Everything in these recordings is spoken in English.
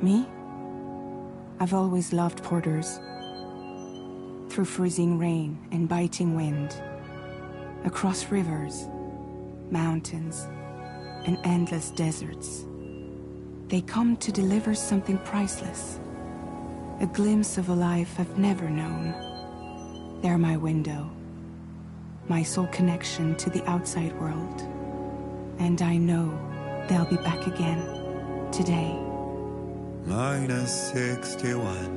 Me? I've always loved porters. Through freezing rain and biting wind, across rivers, mountains, and endless deserts, they come to deliver something priceless, a glimpse of a life I've never known. They're my window, my sole connection to the outside world, and I know they'll be back again today. -61.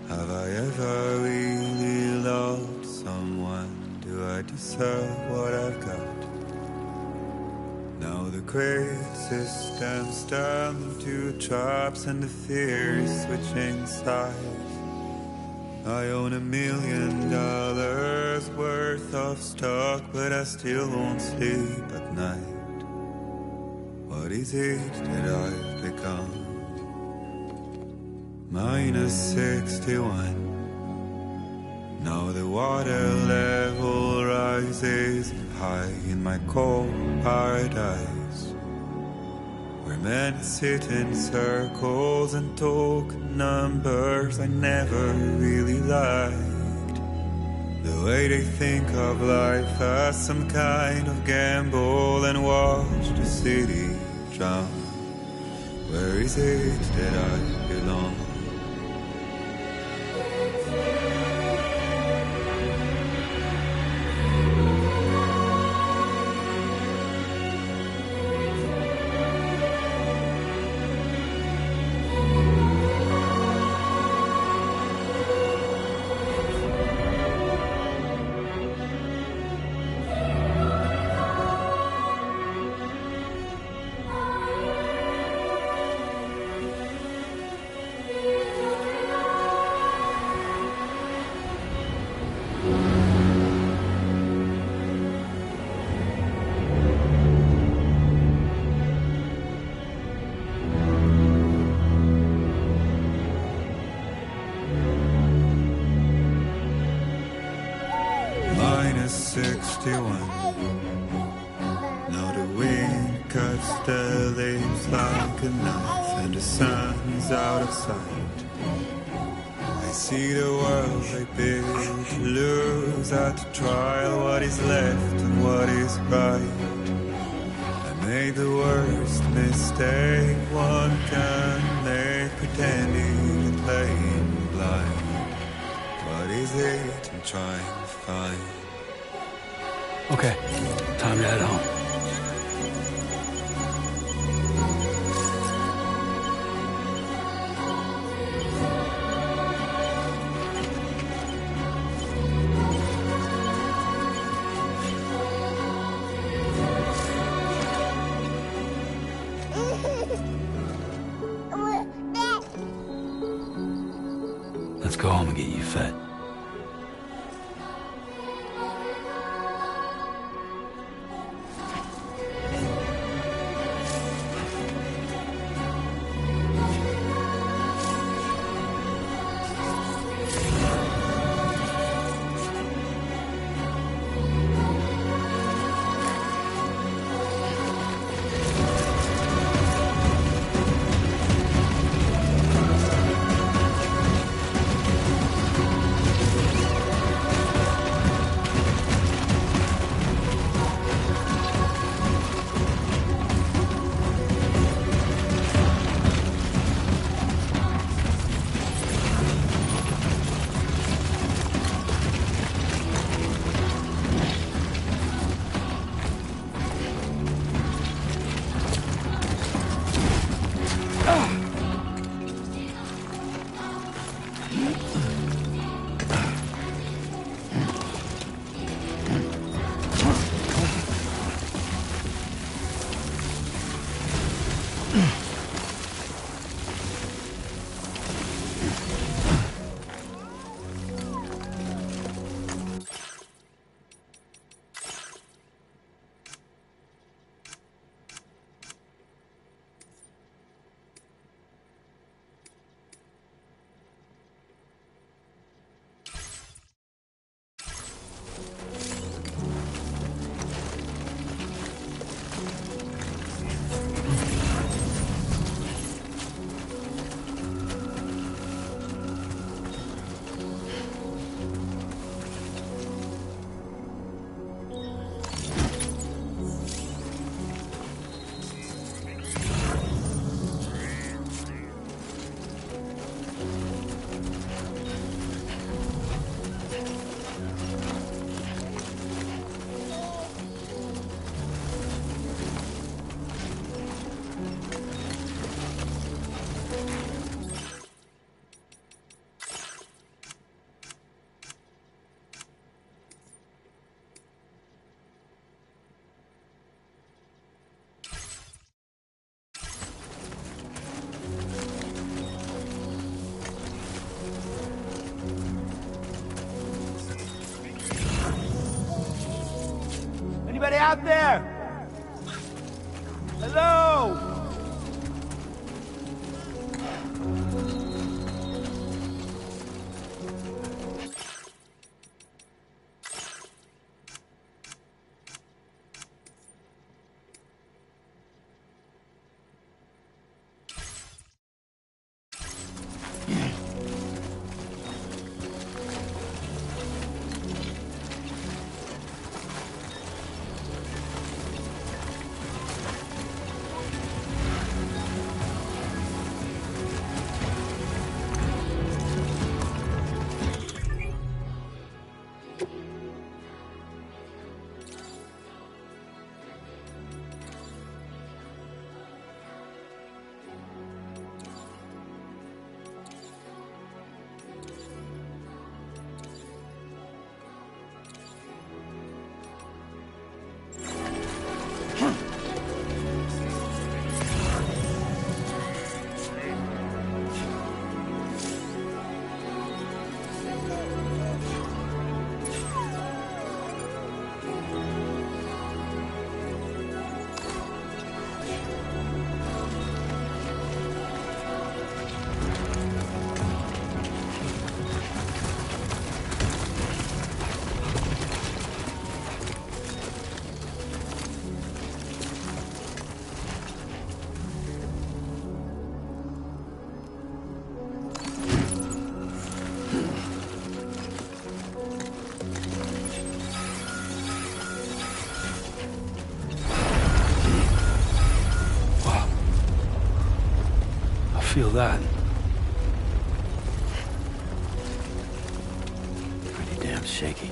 Have I ever really loved someone? Do I deserve what I've got? Now the great systems turn to traps and the fears switching sides. I own $1 million worth of stock, but I still won't sleep at night. What is it that I've become? -61. Now the water level rises high in my cold paradise, where men sit in circles and talk numbers I never really liked. The way they think of life as some kind of gamble and watch the city drown. Where is it that I belong? -61. Now the wind cuts the leaves like a knife, and the sun is out of sight. I see the world I built to lose at the trial, what is left and what is right. I made the worst mistake one can make, pretending to playing blind. What is it I'm trying to find? Okay, time to head home. I'll get you fed. Anybody out there? Hello? Feel that. Pretty damn shaky.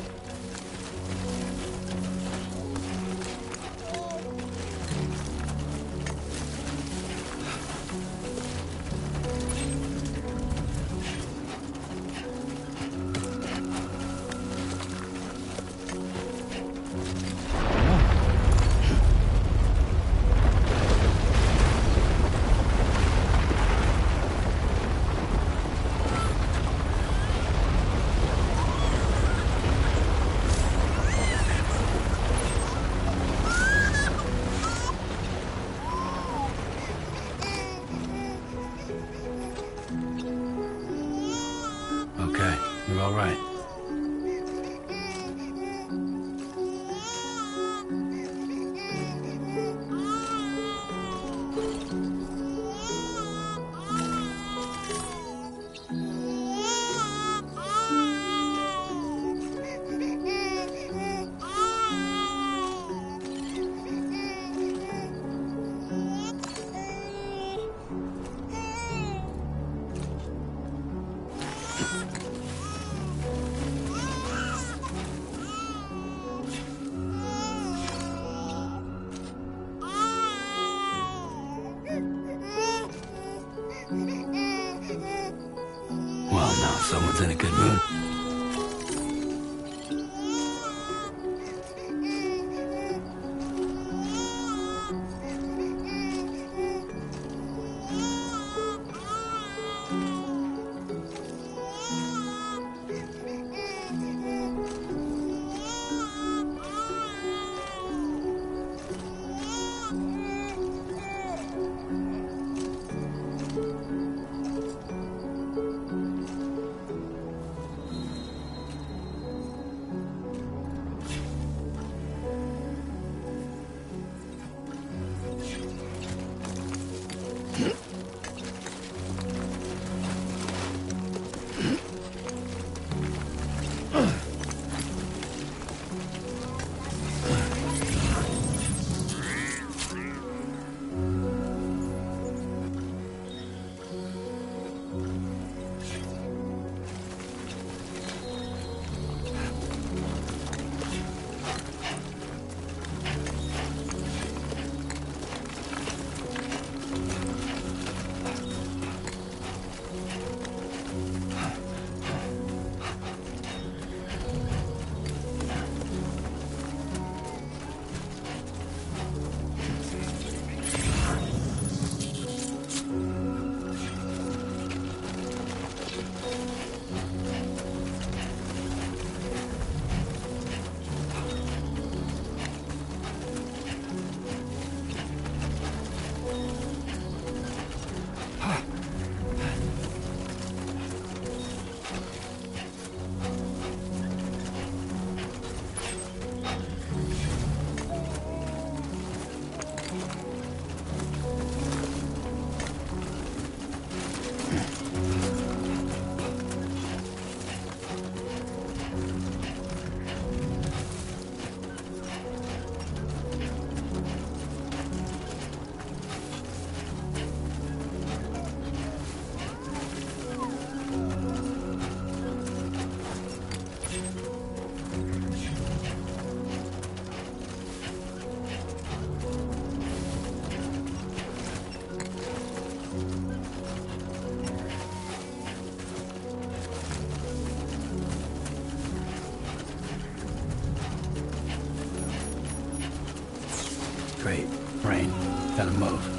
Concentrate. Rain. Gotta move.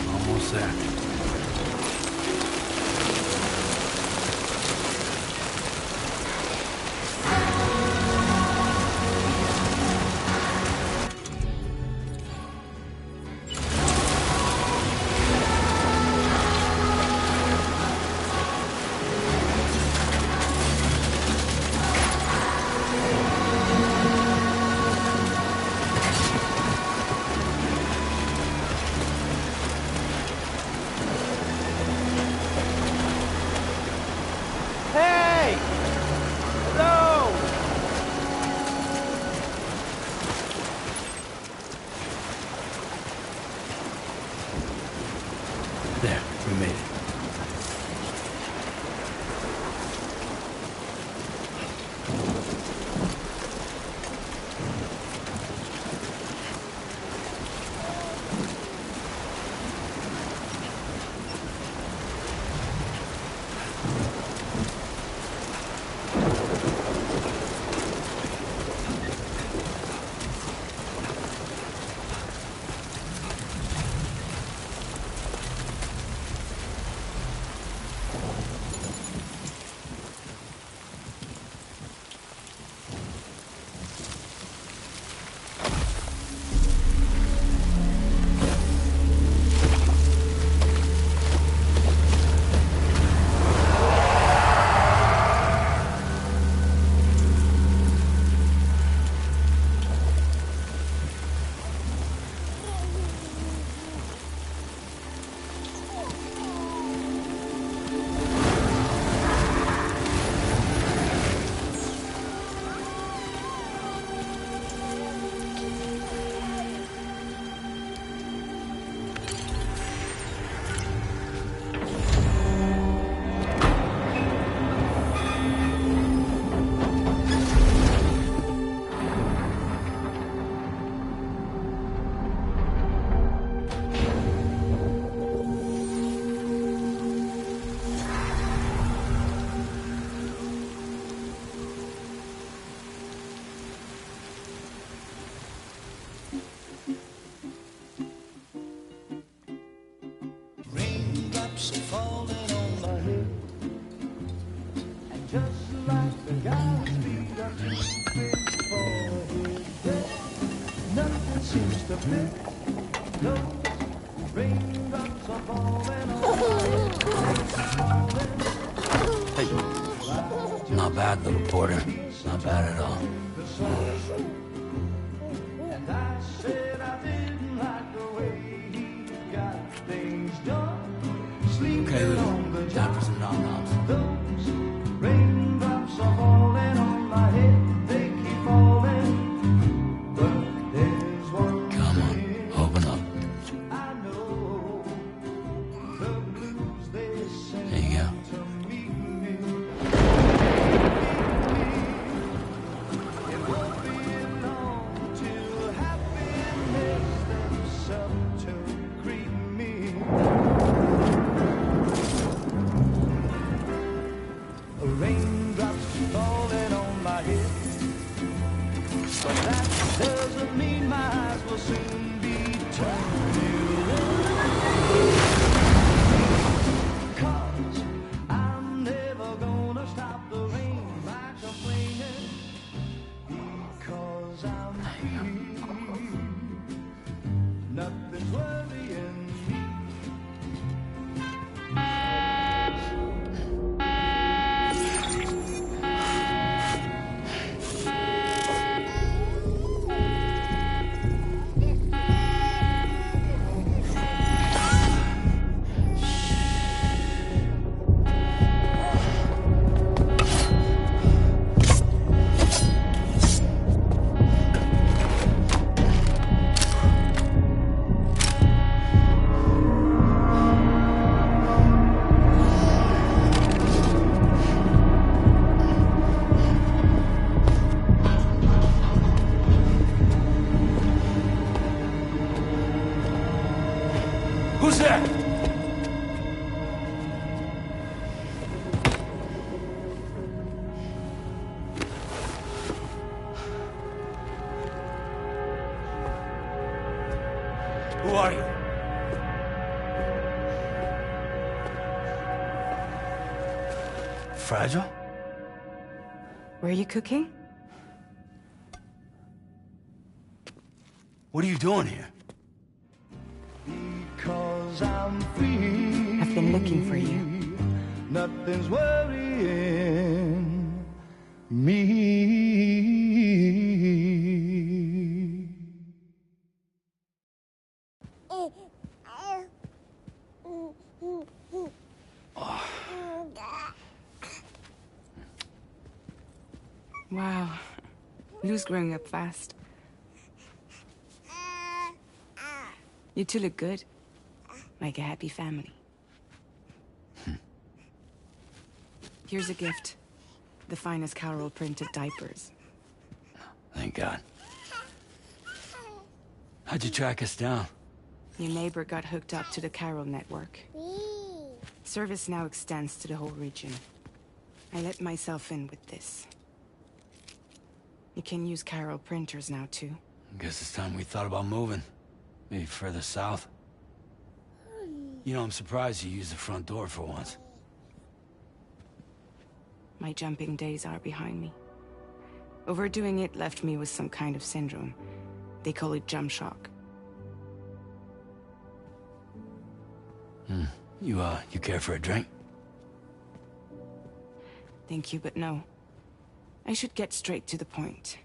Almost there. bad, little porter. Not bad at all. And I said I didn't like the way he got things done. Sleeping on the Time for job. some nom-noms. Those raindrops are falling on my head. They keep falling. But there's one Come on, thing open up. I know. The blues they send There you go. to meet me. It won't be long till happiness steps up to greet me. Raindrops falling on my head, but that doesn't mean my eyes will soon be turning red. 'Cause I'm never gonna stop the rain by complaining, because I'm free. Nothing's worrying me. Who's there? Who are you? Fragile? Were you cooking? What are you doing here? Because I'm free. I've been looking for you. Nothing's worrying me. Wow. Lou's growing up fast. You two look good. Like a happy family. Here's a gift. The finest Carol printed diapers. Thank God. How'd you track us down? Your neighbor got hooked up to the Carol network. Service now extends to the whole region. I let myself in with this. You can use Carol printers now, too. Guess it's time we thought about moving. Maybe further south. You know, I'm surprised you used the front door for once. My jumping days are behind me. Overdoing it left me with some kind of syndrome. They call it jump shock. You care for a drink? Thank you, but no. I should get straight to the point.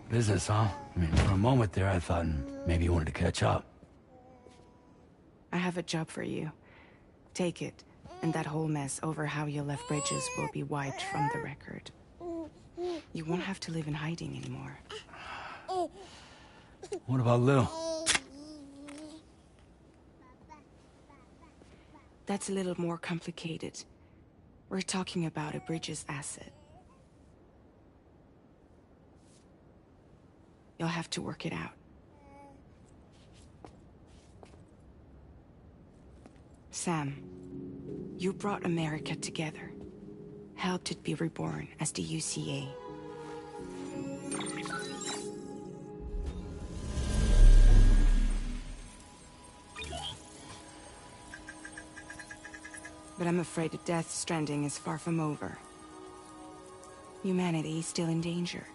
Business, huh? I mean, for a moment there, I thought maybe you wanted to catch up. I have a job for you. Take it, and that whole mess over how you left Bridges will be wiped from the record. You won't have to live in hiding anymore. What about Lou? That's a little more complicated. We're talking about a Bridges asset. You'll have to work it out. Sam, you brought America together. Helped it be reborn as the UCA. But I'm afraid that Death Stranding is far from over. Humanity is still in danger.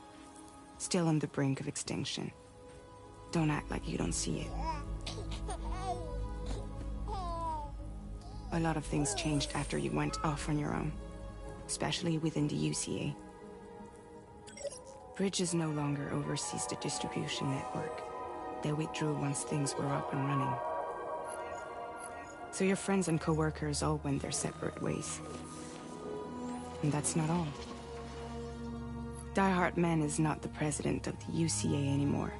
Still on the brink of extinction. Don't act like you don't see it. a lot of things changed after you went off on your own, especially within the UCA. Bridges no longer oversees the distribution network. They withdrew once things were up and running. So your friends and co-workers all went their separate ways. And that's not all. Die Hard Man is not the president of the UCA anymore.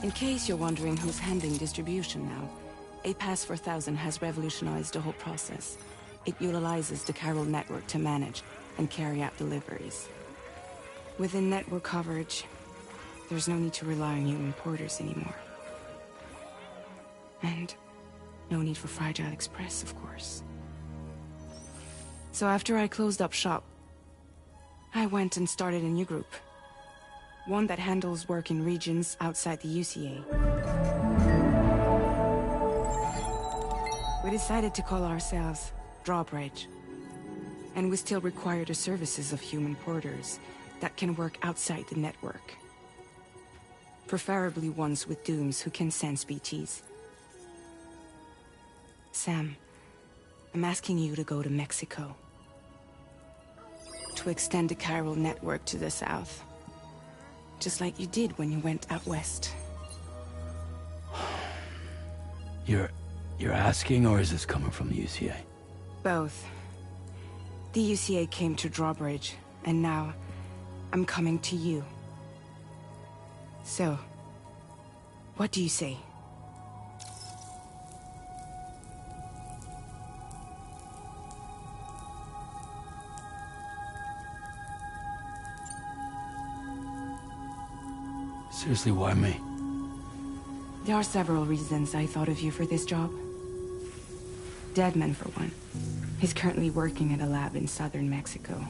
In case you're wondering who's handling distribution now, A Pass 4000 has revolutionized the whole process. It utilizes the chiral network to manage and carry out deliveries. Within network coverage, there's no need to rely on human porters anymore. And no need for Fragile Express, of course. So after I closed up shop, I went and started a new group. One that handles work in regions outside the UCA. We decided to call ourselves Drawbridge. And we still require the services of human porters that can work outside the network. Preferably ones with dooms who can sense BTs. Sam, I'm asking you to go to Mexico. To extend the chiral network to the south. Just like you did when you went out west. You're asking, or is this coming from the UCA? Both. The UCA came to Drawbridge, and now I'm coming to you. So, what do you say? Seriously, why me? There are several reasons I thought of you for this job. Deadman, for one. He's currently working at a lab in southern Mexico.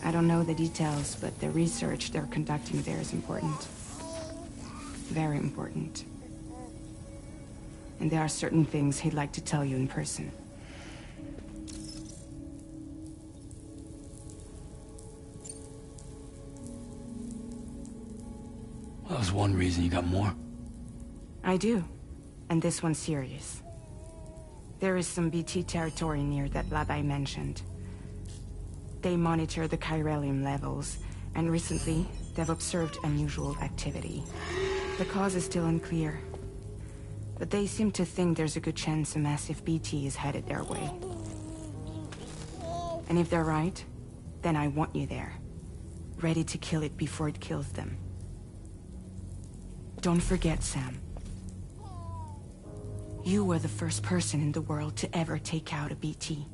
I don't know the details, but the research they're conducting there is important. Very important. And there are certain things he'd like to tell you in person. Well, that was one reason. You got more? I do. And this one's serious. There is some BT territory near that lab I mentioned. They monitor the chiralium levels, and recently, they've observed unusual activity. The cause is still unclear, but they seem to think there's a good chance a massive BT is headed their way. And if they're right, then I want you there, ready to kill it before it kills them. Don't forget, Sam. You were the first person in the world to ever take out a BT.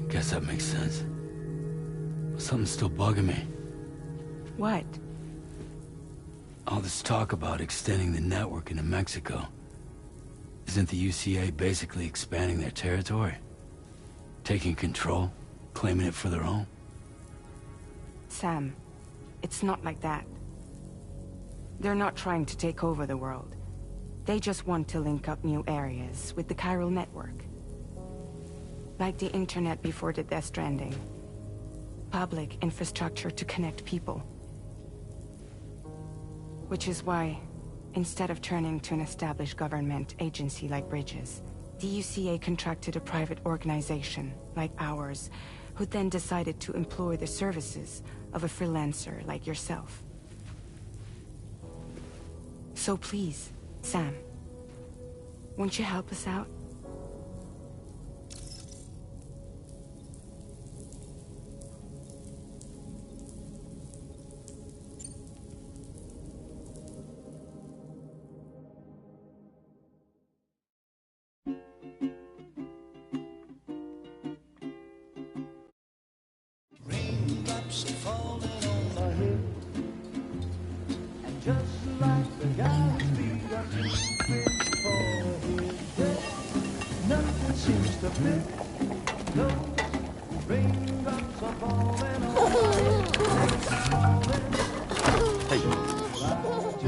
Guess that makes sense. But something's still bugging me. What? All this talk about extending the network into Mexico. Isn't the UCA basically expanding their territory? Taking control? Claiming it for their own? Sam, it's not like that. They're not trying to take over the world. They just want to link up new areas with the chiral network. Like the internet before the Death Stranding. Public infrastructure to connect people. Which is why, instead of turning to an established government agency like Bridges, the UCA contracted a private organization, like ours, who then decided to employ the services of a freelancer like yourself. So please, Sam, won't you help us out? Raindrops are falling on my head, and just like the guy's feet are creeping for his bed, nothing seems to fit. Those raindrops are falling on my head. Hey.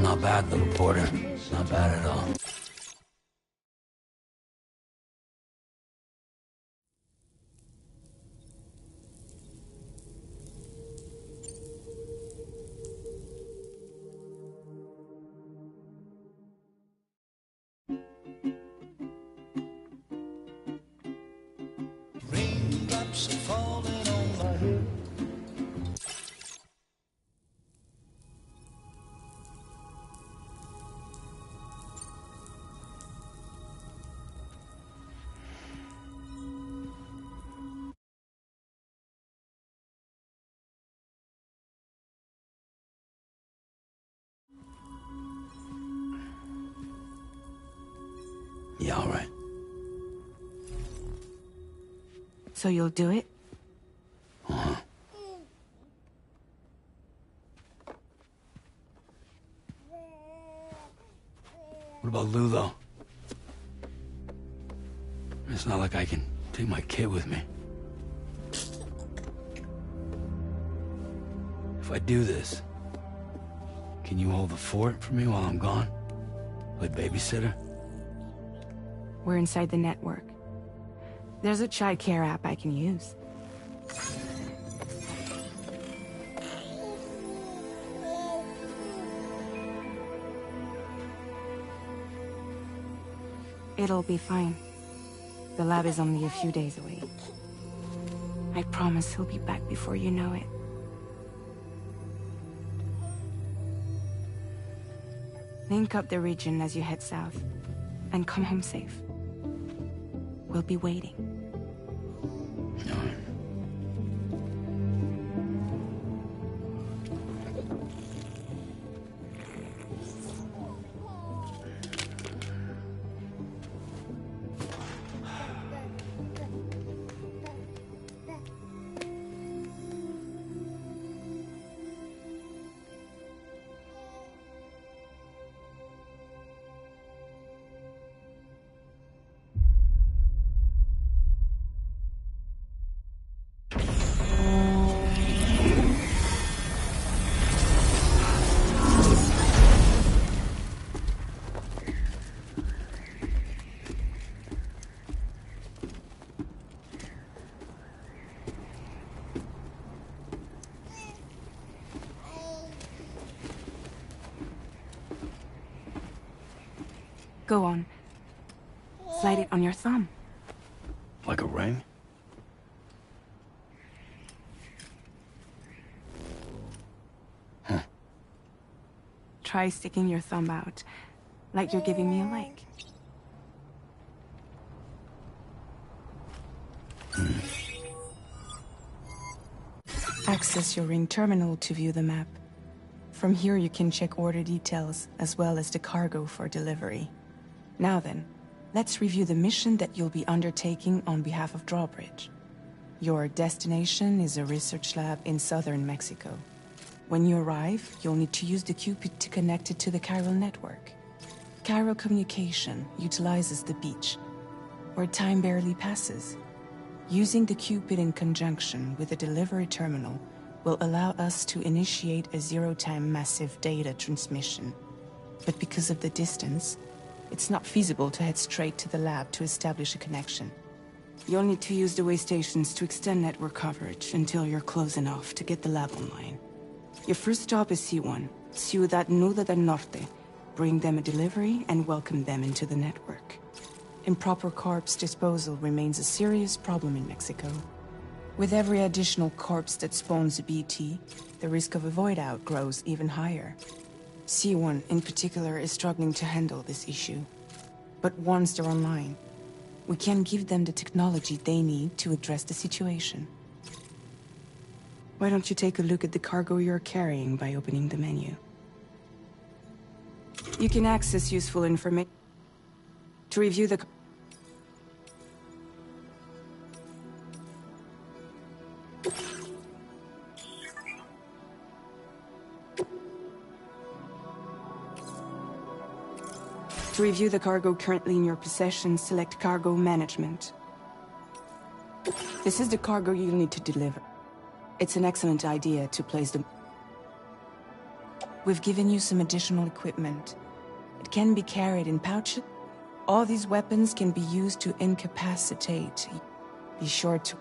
Not bad, little porter. Not bad at all. falling on my head. Yeah, all right. So you'll do it? Uh-huh. What about Lou, though? It's not like I can take my kid with me. If I do this, can you hold the fort for me while I'm gone? Play babysitter? We're inside the network. There's a child care app I can use. It'll be fine. The lab is only a few days away. I promise he'll be back before you know it. Link up the region as you head south, and come home safe. We'll be waiting. All right. Go on. Slide it on your thumb. Like a ring? Huh. Try sticking your thumb out, like you're giving me a like. Access your ring terminal to view the map. From here you can check order details, as well as the cargo for delivery. Now then, let's review the mission that you'll be undertaking on behalf of Drawbridge. Your destination is a research lab in southern Mexico. When you arrive, you'll need to use the Cupid to connect it to the chiral network. Chiral communication utilizes the beach, where time barely passes. Using the Cupid in conjunction with the delivery terminal will allow us to initiate a zero-time massive data transmission. But because of the distance, it's not feasible to head straight to the lab to establish a connection. You'll need to use the way stations to extend network coverage until you're close enough to get the lab online. Your first stop is C1, Ciudad Nuda del Norte. Bring them a delivery and welcome them into the network. Improper corpse disposal remains a serious problem in Mexico. With every additional corpse that spawns a BT, the risk of a void out grows even higher. C1 in particular is struggling to handle this issue. But once they're online, we can give them the technology they need to address the situation. Why don't you take a look at the cargo you're carrying by opening the menu? You can access useful information to review the... To review the cargo currently in your possession, select Cargo Management. This is the cargo you'll need to deliver. It's an excellent idea to place them. We've given you some additional equipment. It can be carried in pouches. All these weapons can be used to incapacitate. Be sure to...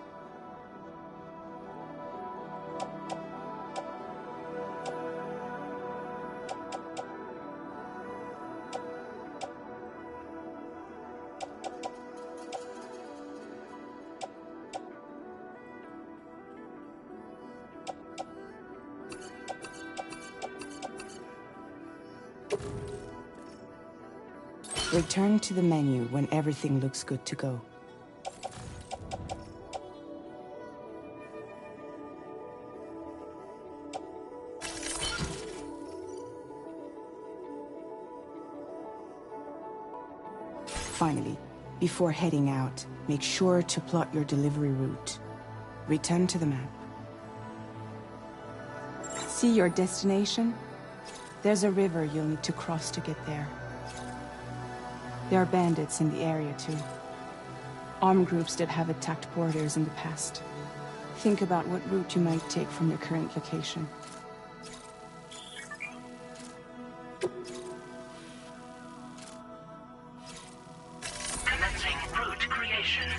Return to the menu when everything looks good to go. Finally, before heading out, make sure to plot your delivery route. Return to the map. See your destination? There's a river you'll need to cross to get there. There are bandits in the area too. Armed groups that have attacked porters in the past. Think about what route you might take from your current location. Commencing route creation.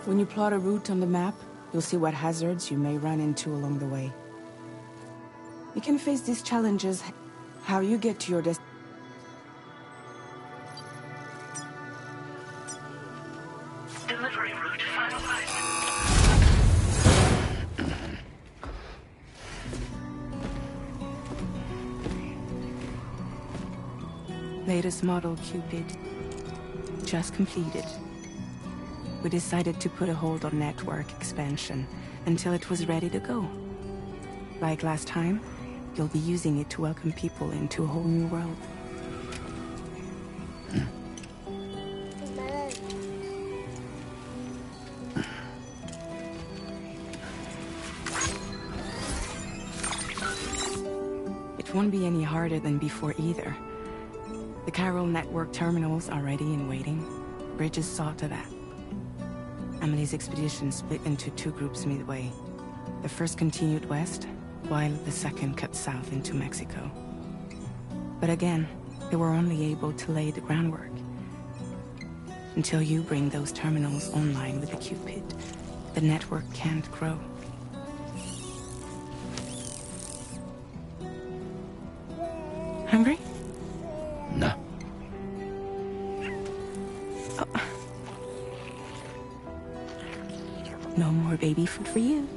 When you plot a route on the map, you'll see what hazards you may run into along the way. You can face these challenges how you get to your destination. Delivery route finalized. Latest model Cupid. Just completed. We decided to put a hold on network expansion until it was ready to go. Like last time, you'll be using it to welcome people into a whole new world. It won't be any harder than before either. The Carol network terminals are ready and waiting. Bridges saw to that. Emily's expedition split into two groups midway. The first continued west, while the second cut south into Mexico. But again, they were only able to lay the groundwork. Until you bring those terminals online with the Cupid, the network can't grow. Hungry? No. No more baby food for you.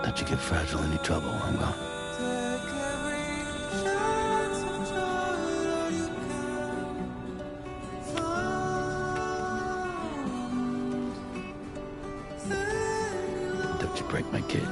Let you get fragile any trouble, I'm gone. Don't you break my kid.